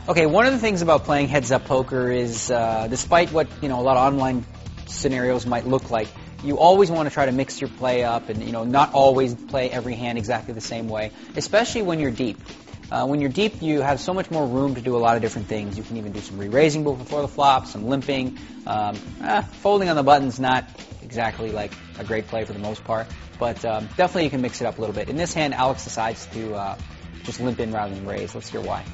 Okay, one of the things about playing heads-up poker is, despite what a lot of online scenarios might look like, you always want to try to mix your play up and not always play every hand exactly the same way, especially when you're deep. When you're deep, you have so much more room to do a lot of different things. You can even do some re-raising before the flop, some limping. Folding on the button's not exactly like a great play for the most part, but definitely you can mix it up a little bit. In this hand, Alex decides to just limp in rather than raise. Let's hear why.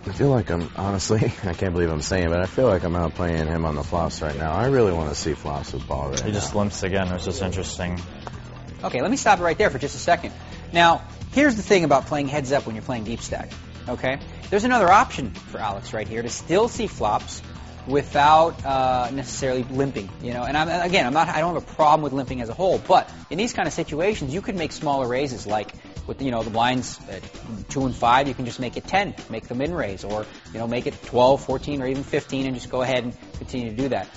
I feel like honestly, I can't believe I'm saying it, but I feel like I'm outplaying him on the flops right now. I really want to see flops with ball right now. He just limps again, which is interesting. Okay, let me stop it right there for just a second. Now, here's the thing about playing heads up when you're playing deep stack. Okay, there's another option for Alex right here to still see flops without necessarily limping. And I don't have a problem with limping as a whole, but in these kind of situations, you could make smaller raises like. With the blinds at 2 and 5, you can just make it 10, make them in raise, or make it 12, 14, or even 15, and just go ahead and continue to do that.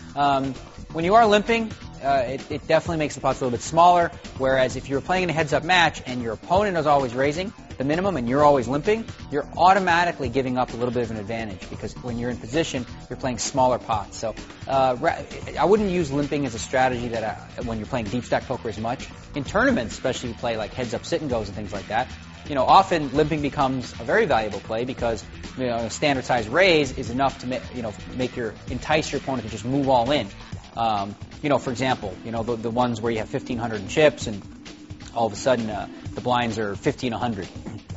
When you are limping, it definitely makes the pots a little bit smaller. Whereas if you're playing in a heads-up match and your opponent is always raising the minimum and you're always limping, you're automatically giving up a little bit of an advantage because when you're in position, you're playing smaller pots. So I wouldn't use limping as a strategy that when you're playing deep stack poker as much. In tournaments, especially if you play like heads-up sit-and-goes and things like that, often limping becomes a very valuable play because a standard size raise is enough to entice your opponent to just move all in. For example, the ones where you have 1,500 in chips and all of a sudden the blinds are 1,500.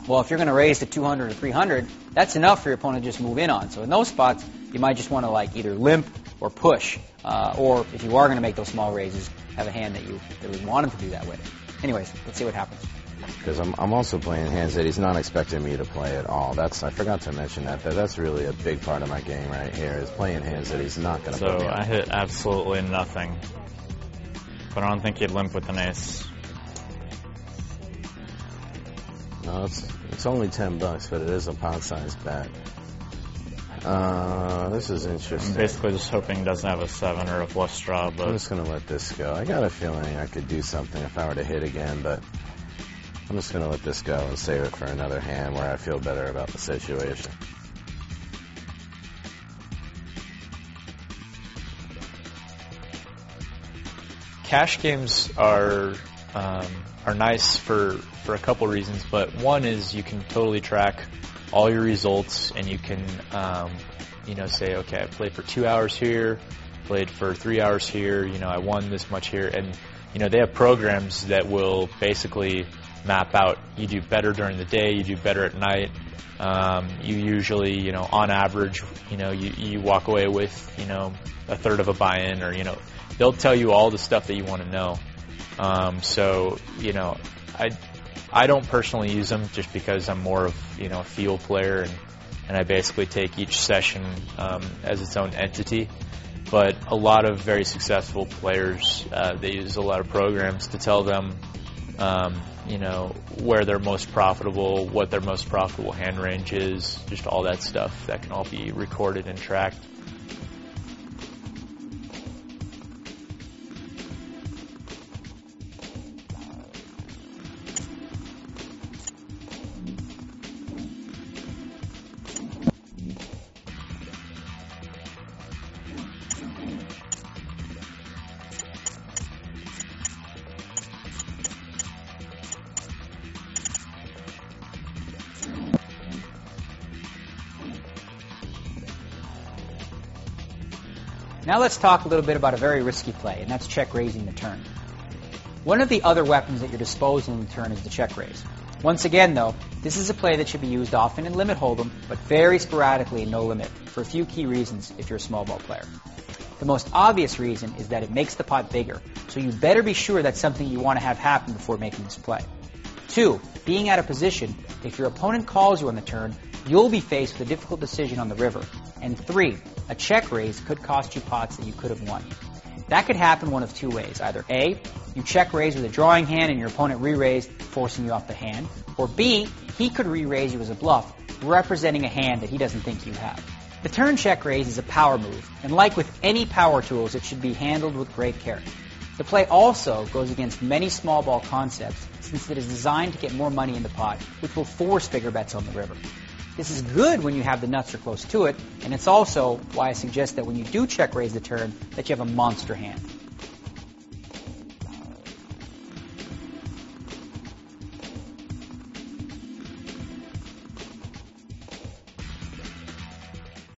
Well, if you're going to raise to 200 or 300, that's enough for your opponent to just move in on. So in those spots, you might just want to either limp or push, or if you are going to make those small raises, have a hand that you really want him to do that with. Anyways, let's see what happens. Because I'm also playing hands that he's not expecting me to play at all. I forgot to mention that's really a big part of my game right here, is playing hands that he's not going to play. So I hit absolutely nothing. But I don't think he'd limp with an ace. No, it's only $10, but it is a pot-sized bet. This is interesting. I'm basically just hoping he doesn't have a 7 or a flush draw, but I'm just going to let this go. I got a feeling I could do something if I were to hit again, but I'm just going to let this go and save it for another hand where I feel better about the situation. cash games are nice for a couple reasons, but one is you can totally track all your results, and you can say, okay, I played for 2 hours here, played for 3 hours here, I won this much here, and they have programs that will basically map out, you do better during the day, you do better at night. You usually, on average, you walk away with, a third of a buy-in, or, they'll tell you all the stuff that you want to know. I don't personally use them just because I'm more of, a field player, and I basically take each session as its own entity. But a lot of very successful players, they use a lot of programs to tell them, where they're most profitable, what their most profitable hand range is, just all that stuff. That can all be recorded and tracked. Now let's talk a little bit about a very risky play, and that's check raising the turn. One of the other weapons at your disposal in the turn is the check raise. Once again, though, this is a play that should be used often in limit hold'em, but very sporadically in no limit, for a few key reasons if you're a small ball player. The most obvious reason is that it makes the pot bigger, so you better be sure that's something you want to have happen before making this play. 2, being out of position, if your opponent calls you on the turn, you'll be faced with a difficult decision on the river. And 3, a check raise could cost you pots that you could have won. That could happen one of two ways. Either A, you check raise with a drawing hand and your opponent re-raised, forcing you off the hand. Or B, he could re-raise you as a bluff, representing a hand that he doesn't think you have. The turn check raise is a power move, and like with any power tools, it should be handled with great care. The play also goes against many small ball concepts, since it is designed to get more money in the pot, which will force bigger bets on the river. This is good when you have the nuts or close to it, and it's also why I suggest that when you do check raise the turn, that you have a monster hand.